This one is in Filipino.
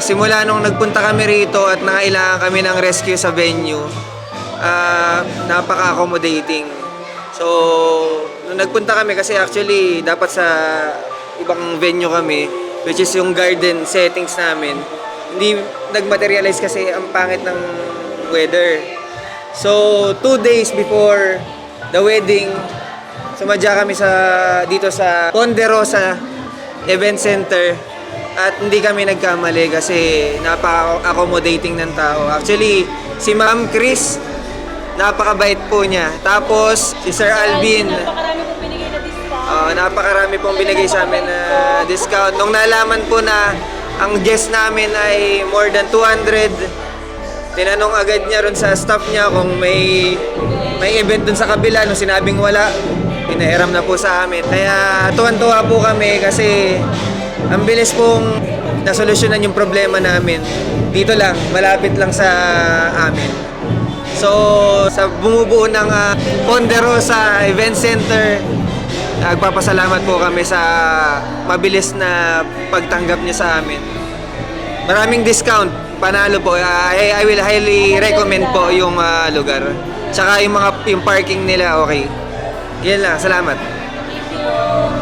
simula nung nagpunta kami rito at nangailangan kami ng rescue sa venue, napaka-accommodating. So, nung nagpunta kami kasi actually dapat sa ibang venue kami, which is yung garden settings namin, hindi nag-materialize kasi ang pangit ng weather. So, 2 days before the wedding, sumadya kami dito sa Ponderosa Event Center at hindi kami nagkamali kasi napaka-accommodating ng tao. Actually, si Ma'am Chris, napakabait po niya. Tapos, si Sir Alvin, Napakarami pong binigay na discount. napakarami pong binigay sa amin na discount. Nung nalaman po na ang guest namin ay more than 200, tinanong agad niya ron sa staff niya kung may event dun sa kabila. Nung sinabing wala, pinahiram na po sa amin. Kaya tuwan-tuwa po kami kasi ang bilis pong nasolusyonan yung problema namin. Dito lang, malapit lang sa amin. So, sa bumubuo ng Ponderosa Event Center, nagpapasalamat po kami sa mabilis na pagtanggap niya sa amin. Maraming discount, panalo po. I will highly recommend po yung lugar. Tsaka yung parking nila, okay. Yan lang, salamat. Thank you.